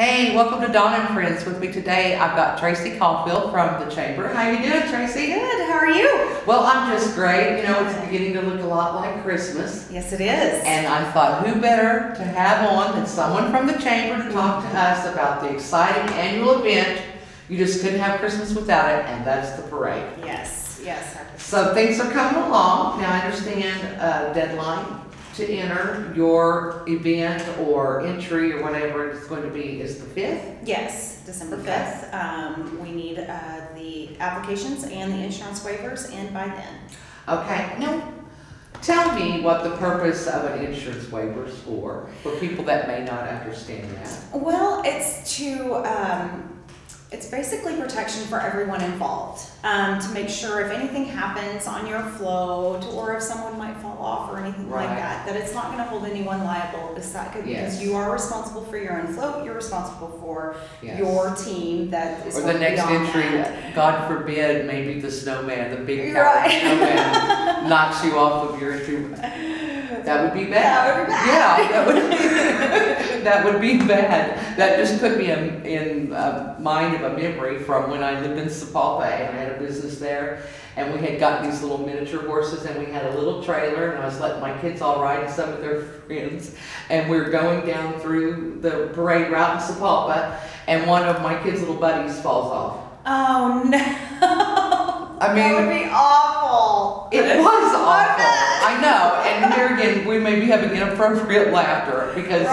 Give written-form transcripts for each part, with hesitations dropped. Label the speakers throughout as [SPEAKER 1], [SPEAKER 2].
[SPEAKER 1] Hey, welcome to Dawn and Friends. With me today, I've got Tracy Caulfield from the Chamber. How you doing, Tracy?
[SPEAKER 2] Good. How are you?
[SPEAKER 1] Well, I'm just great. You know, it's beginning to look a lot like Christmas.
[SPEAKER 2] Yes, it is.
[SPEAKER 1] And I thought, who better to have on than someone from the Chamber to talk to us about the exciting annual event. You just couldn't have Christmas without it, and that's the parade.
[SPEAKER 2] Yes, yes.
[SPEAKER 1] So things are coming along. Now, I understand deadline to enter your event or entry or whatever it's going to be is the 5th?
[SPEAKER 2] Yes, December 5th. We need the applications and the insurance waivers in by then.
[SPEAKER 1] Okay. Now, tell me what the purpose of an insurance waiver is for people that may not understand that.
[SPEAKER 2] Well, it's to, it's basically protection for everyone involved, to make sure if anything happens on your float or if someone might fall off or anything like that it's not going to hold anyone liable because you are responsible for your own float, you're responsible for your team that is
[SPEAKER 1] or the next entry, God forbid, maybe the snowman, the big tower snowman knocks you off of your entry. That would be bad.
[SPEAKER 2] That would be bad.
[SPEAKER 1] Yeah, that would be bad. That just put me in mind of a memory from when I lived in Sapulpa and I had a business there. And we had got these little miniature horses and we had a little trailer and I was letting my kids all ride and some of their friends. And we were going down through the parade route in Sapulpa and one of my kids' little buddies falls off.
[SPEAKER 2] Oh no.
[SPEAKER 1] I mean,
[SPEAKER 2] that would be awful.
[SPEAKER 1] It was awful. I know. And here again, we may be having inappropriate laughter because,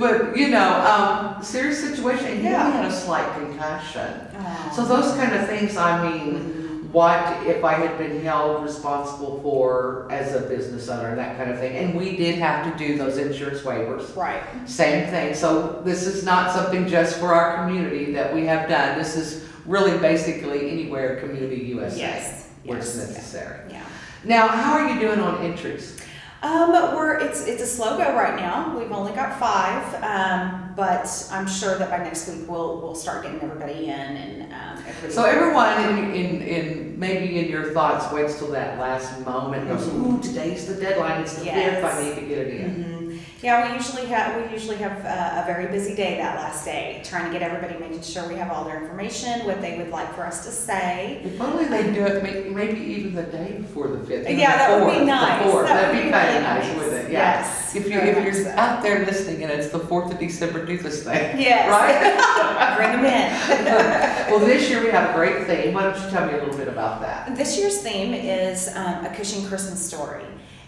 [SPEAKER 1] but you know, serious situation. And he only had a slight concussion. So those kind of things, I mean, what if I had been held responsible for as a business owner, that kind of thing. And we did have to do those insurance waivers.
[SPEAKER 2] Right.
[SPEAKER 1] Same thing. So this is not something just for our community that we have done. This is really basically anywhere community USA where it's necessary.
[SPEAKER 2] Yeah.
[SPEAKER 1] Now, how are you doing on entries?
[SPEAKER 2] It's a slow go right now. We've only got 5, but I'm sure that by next week we'll start getting everybody in and everybody.
[SPEAKER 1] So everyone in maybe in your thoughts waits till that last moment and goes, ooh, today's the deadline. It's the 5th. I need to get it in.
[SPEAKER 2] Yeah, we usually have a very busy day that last day, trying to get everybody, making sure we have all their information, what they would like for us to say.
[SPEAKER 1] If only they do it maybe even the day before the 5th.
[SPEAKER 2] Yeah, that would be nice.
[SPEAKER 1] That'd be kind of nice, wouldn't it? Yeah.
[SPEAKER 2] Yes.
[SPEAKER 1] If you're out there listening and it's the 4th of December, do this thing.
[SPEAKER 2] Yes.
[SPEAKER 1] Right?
[SPEAKER 2] Bring them in.
[SPEAKER 1] Well, this year we have a great theme. Why don't you tell me a little bit about that?
[SPEAKER 2] This year's theme is a Cushing Christmas story.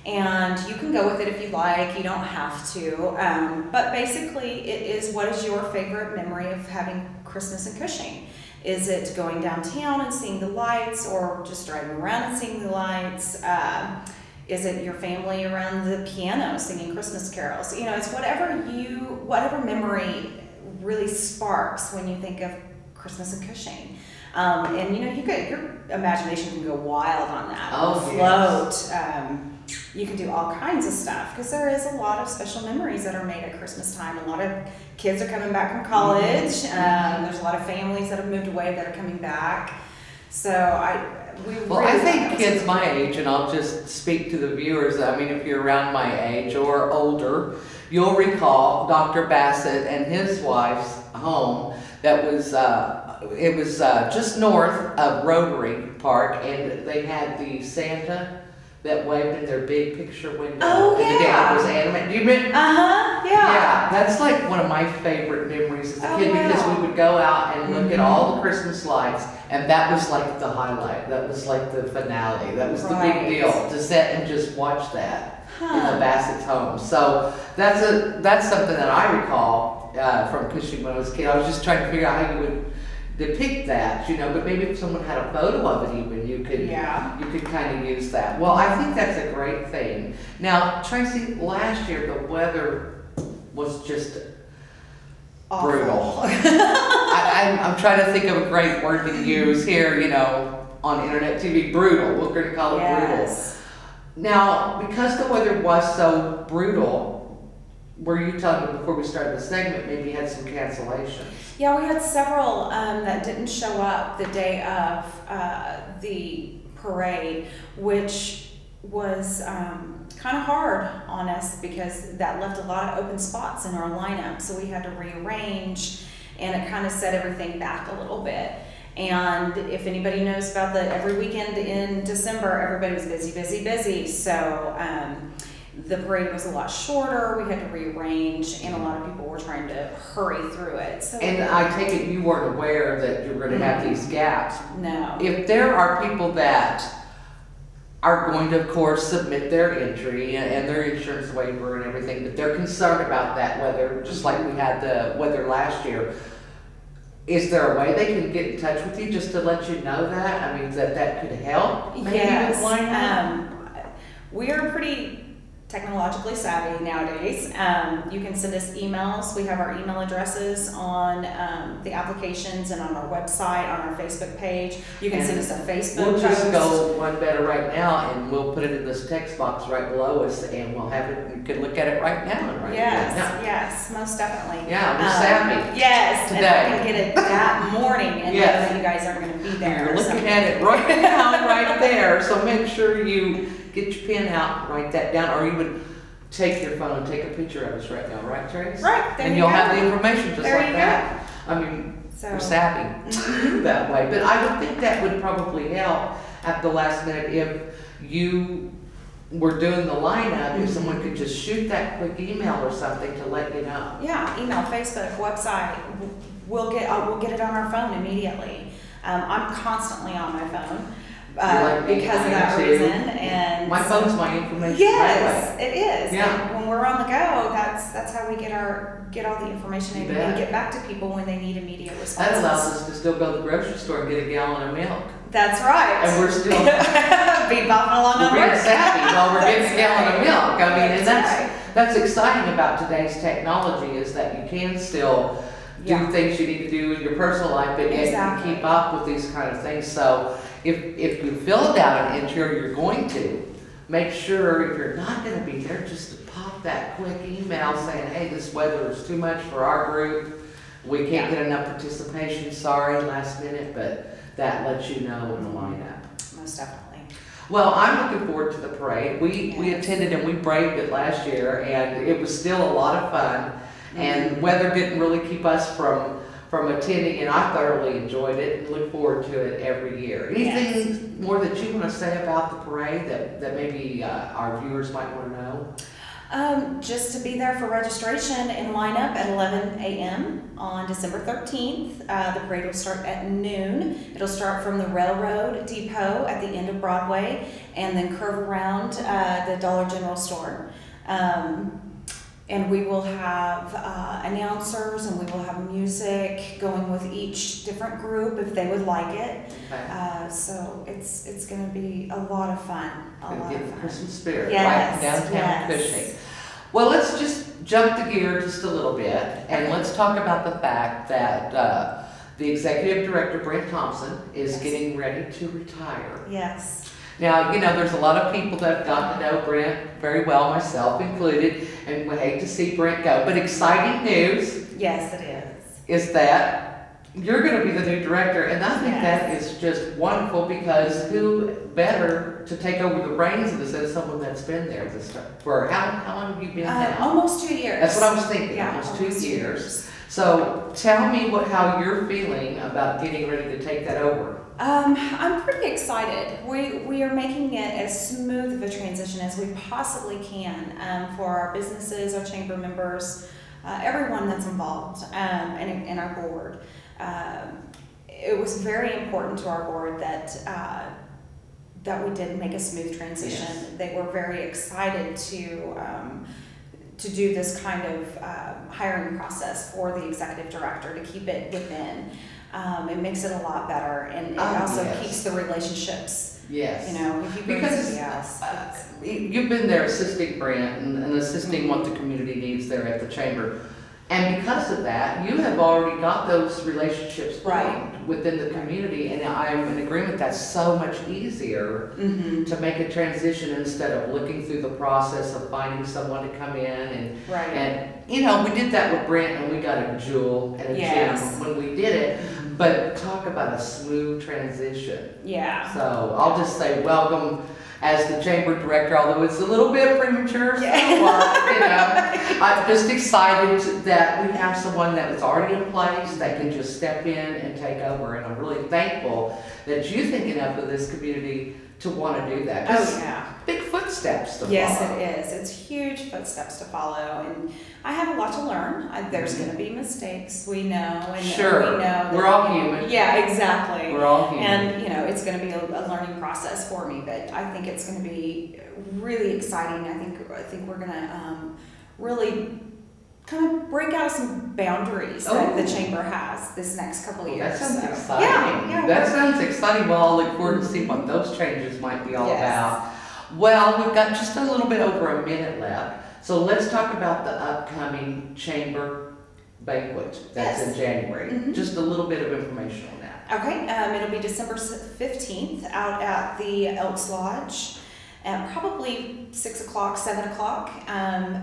[SPEAKER 2] And you can go with it if you like, you don't have to. But basically, it is, what is your favorite memory of having Christmas in Cushing? Is it going downtown and seeing the lights, or just driving around and seeing the lights? Is it your family around the piano singing Christmas carols? You know, it's whatever memory really sparks when you think of Christmas in Cushing. And you know, your imagination can go wild on that. Float. You can do all kinds of stuff because there is a lot of special memories that are made at Christmas time. A lot of kids are coming back from college. There's a lot of families that have moved away that are coming back. So
[SPEAKER 1] I think kids my age, and I'll just speak to the viewers, I mean, if you're around my age or older, you'll recall Dr. Bassett and his wife's home that was, it was just north of Rotary Park, and they had the Santa that waved in their big picture window.
[SPEAKER 2] Oh, yeah.
[SPEAKER 1] And the dad was animated. Do you remember?
[SPEAKER 2] Yeah.
[SPEAKER 1] Yeah, that's like one of my favorite memories as a kid because we would go out and look at all the Christmas lights, and that was like the highlight. That was like the finale. That was the big deal to sit and just watch that in the Bassett's home. So that's something that I recall from Cushing when I was a kid. I was just trying to figure out how you would depict that, you know, but maybe if someone had a photo of it even, you could kind of use that. Well, I think that's a great thing. Now, Tracy, last year the weather was just
[SPEAKER 2] awful.
[SPEAKER 1] Brutal. I'm trying to think of a great word to use here, you know, on internet TV, brutal. We're going to call it brutal. Now, because the weather was so brutal, were you telling me before we started the segment, maybe you had some cancellations?
[SPEAKER 2] Yeah, we had several that didn't show up the day of the parade, which was kind of hard on us because that left a lot of open spots in our lineup. So we had to rearrange, and it kind of set everything back a little bit. And if anybody knows about the every weekend in December, everybody was busy, busy, busy. So the parade was a lot shorter. We had to rearrange, and a lot of people were trying to hurry through it. So
[SPEAKER 1] And I take it you weren't aware that you're going to have these gaps.
[SPEAKER 2] no.
[SPEAKER 1] If there are people that are going to, of course, submit their entry and their insurance waiver and everything, but they're concerned about that weather, just like we had the weather last year, is there a way they can get in touch with you just to let you know that? I mean, that could help? Maybe
[SPEAKER 2] Yes.
[SPEAKER 1] with lineup?
[SPEAKER 2] We are pretty technologically savvy nowadays. You can send us emails. We have our email addresses on the applications and on our website, on our Facebook page. You can send us a Facebook
[SPEAKER 1] We'll just
[SPEAKER 2] post.
[SPEAKER 1] go one better right now, and we'll put it in this text box right below us, and we'll have it, you can look at it right now and write
[SPEAKER 2] Yes,
[SPEAKER 1] it down.
[SPEAKER 2] yes, most definitely.
[SPEAKER 1] Yeah, we're savvy.
[SPEAKER 2] Yes,
[SPEAKER 1] today.
[SPEAKER 2] and I can get it that morning and
[SPEAKER 1] Yes.
[SPEAKER 2] know that you guys aren't going to be there.
[SPEAKER 1] You're
[SPEAKER 2] or
[SPEAKER 1] looking
[SPEAKER 2] something.
[SPEAKER 1] at it right now, right there, so make sure you get your pen out, write that down, or you would take your phone and take a picture of us right now, right, Trace?
[SPEAKER 2] Right, there
[SPEAKER 1] And
[SPEAKER 2] you
[SPEAKER 1] you'll
[SPEAKER 2] go.
[SPEAKER 1] have the information just
[SPEAKER 2] There
[SPEAKER 1] like
[SPEAKER 2] you
[SPEAKER 1] that. I mean,
[SPEAKER 2] So-
[SPEAKER 1] we're savvy that way, but I would think that would probably help at the last minute if you were doing the lineup, if someone could just shoot that quick email or something to let you know.
[SPEAKER 2] Yeah, email, Facebook, website. We'll get it on our phone immediately. I'm constantly on my phone
[SPEAKER 1] You're like me,
[SPEAKER 2] because of
[SPEAKER 1] I
[SPEAKER 2] that
[SPEAKER 1] am too.
[SPEAKER 2] reason. And
[SPEAKER 1] My
[SPEAKER 2] so-
[SPEAKER 1] phone's my information
[SPEAKER 2] Yes, it is.
[SPEAKER 1] Yeah.
[SPEAKER 2] And when we're on the go, that's how we get all the information
[SPEAKER 1] You
[SPEAKER 2] and
[SPEAKER 1] bet.
[SPEAKER 2] get back to people when they need immediate
[SPEAKER 1] That
[SPEAKER 2] responses.
[SPEAKER 1] allows us to still go to the grocery store and get a gallon of milk.
[SPEAKER 2] That's right.
[SPEAKER 1] And we're still
[SPEAKER 2] be bopping along on
[SPEAKER 1] being
[SPEAKER 2] work.
[SPEAKER 1] savvy while we're getting a
[SPEAKER 2] That's
[SPEAKER 1] gallon of
[SPEAKER 2] right.
[SPEAKER 1] milk. I mean, and
[SPEAKER 2] That's
[SPEAKER 1] that's exciting about today's technology is that you can still do
[SPEAKER 2] Yeah.
[SPEAKER 1] things you need to do in your personal life, but yet you
[SPEAKER 2] Exactly.
[SPEAKER 1] can keep up with these kind of things. So if you filled out an entry or you're going to, make sure if you're not going to be there, just to pop that quick email saying, hey, this weather is too much for our group. We can't get enough participation, sorry, last minute, but that lets you know in the lineup.
[SPEAKER 2] Most definitely.
[SPEAKER 1] Well, I'm looking forward to the parade. We
[SPEAKER 2] Yes.
[SPEAKER 1] attended and we braved it last year, and it was still a lot of fun. And weather didn't really keep us from attending, and I thoroughly enjoyed it and look forward to it every year. Anything more that you want to say about the parade that maybe our viewers might want to know?
[SPEAKER 2] Just to be there for registration and line up at 11 a.m. on December 13th. The parade will start at noon. It'll start from the railroad depot at the end of Broadway and then curve around the Dollar General store. And we will have announcers, and we will have music going with each different group if they would like it.
[SPEAKER 1] Okay.
[SPEAKER 2] So it's going to be a lot of fun.
[SPEAKER 1] And get the Christmas spirit
[SPEAKER 2] Yes,
[SPEAKER 1] right downtown
[SPEAKER 2] yes.
[SPEAKER 1] Cushing. Well, let's just jump the gear just a little bit, and let's talk about the fact that the executive director, Brent Thompson, is
[SPEAKER 2] Yes.
[SPEAKER 1] getting ready to retire.
[SPEAKER 2] Yes.
[SPEAKER 1] Now, you know, there's a lot of people that have gotten to know Brent very well, myself included, and we hate to see Brent go. But exciting news
[SPEAKER 2] Yes, it is.
[SPEAKER 1] is that you're going to be the new director, and I think
[SPEAKER 2] Yes.
[SPEAKER 1] that is just wonderful because who better to take over the reins of this than someone that's been there this time? For how long have you been now?
[SPEAKER 2] Almost 2 years.
[SPEAKER 1] That's what I was thinking,
[SPEAKER 2] Yeah,
[SPEAKER 1] almost 2 years. So tell me how you're feeling about getting ready to take that over.
[SPEAKER 2] I'm pretty excited. We are making it as smooth of a transition as we possibly can for our businesses, our chamber members, everyone that's involved, and our board. It was very important to our board that we did make a smooth transition.
[SPEAKER 1] Yes.
[SPEAKER 2] They were very excited to do this kind of hiring process for the executive director to keep it within. It makes it a lot better, and it also
[SPEAKER 1] yes.
[SPEAKER 2] keeps the relationships.
[SPEAKER 1] Yes.
[SPEAKER 2] You know, if you bring
[SPEAKER 1] Because
[SPEAKER 2] somebody else.
[SPEAKER 1] you've been there assisting Brent and assisting what the community needs there at the chamber. And because of that, you have already got those relationships formed within the community, and I'm in agreement that's so much easier to make a transition instead of looking through the process of finding someone to come in and
[SPEAKER 2] Right.
[SPEAKER 1] and you know, we did that with Brent, and we got a jewel and a
[SPEAKER 2] Yes.
[SPEAKER 1] gem when we did it. But talk about a smooth transition.
[SPEAKER 2] Yeah.
[SPEAKER 1] So I'll just say welcome as the chamber director, although it's a little bit premature, so I'm just excited that we have someone that was already in place that can just step in and take over. And I'm really thankful that you think enough of this community to want to do that.
[SPEAKER 2] Oh, yeah.
[SPEAKER 1] Big footsteps to follow.
[SPEAKER 2] Yes, it is. It's huge footsteps to follow, and I have a lot to learn. There's going to be mistakes, we know, and
[SPEAKER 1] sure.
[SPEAKER 2] we know that,
[SPEAKER 1] we're all human.
[SPEAKER 2] Yeah, exactly.
[SPEAKER 1] We're all human.
[SPEAKER 2] And it's going to be a learning process for me, but I think it's going to be really exciting. I think we're going to really kind of break out some boundaries that the chamber has this next couple of years.
[SPEAKER 1] That sounds exciting.
[SPEAKER 2] Yeah,
[SPEAKER 1] that sounds exciting. Well, I'll look forward to see what those changes might be all about. Well, we've got just a little bit over a minute left, so let's talk about the upcoming chamber banquet that's in January. Just a little bit of information on that.
[SPEAKER 2] Okay, it'll be December 15th out at the Elks Lodge. Probably 6 o'clock, 7 o'clock.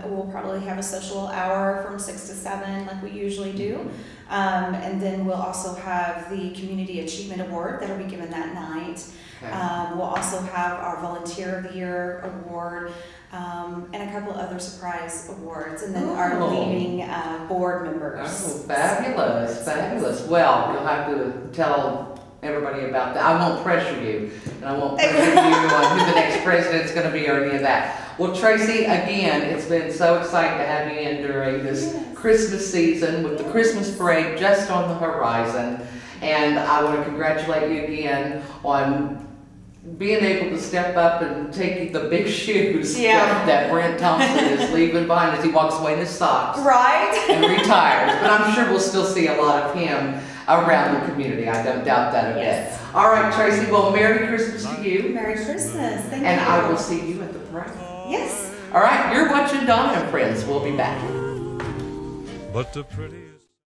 [SPEAKER 2] We'll probably have a social hour from 6 to 7 like we usually do. And then we'll also have the Community Achievement Award that'll be given that night. Okay. We'll also have our Volunteer of the Year Award and a couple other surprise awards. And then our leading board members.
[SPEAKER 1] Oh, fabulous, fabulous. Well, you'll have to tell everybody about that. I won't pressure you, and I won't pressure you on who the next president's going to be or any of that. Well, Tracy, again, it's been so exciting to have you in during this Christmas season with the Christmas parade just on the horizon, and I want to congratulate you again on being able to step up and take the big shoes that Brent Thompson is leaving behind as he walks away in his socks.
[SPEAKER 2] Right.
[SPEAKER 1] And retires. But I'm sure we'll still see a lot of him around the community. I don't doubt that a bit. All right, Tracy. Well, Merry Christmas to you.
[SPEAKER 2] Merry Christmas. Thank you.
[SPEAKER 1] And I will see you at the parade.
[SPEAKER 2] Yes.
[SPEAKER 1] All right. You're watching Donna and Friends. We'll be back.
[SPEAKER 3] But the prettiest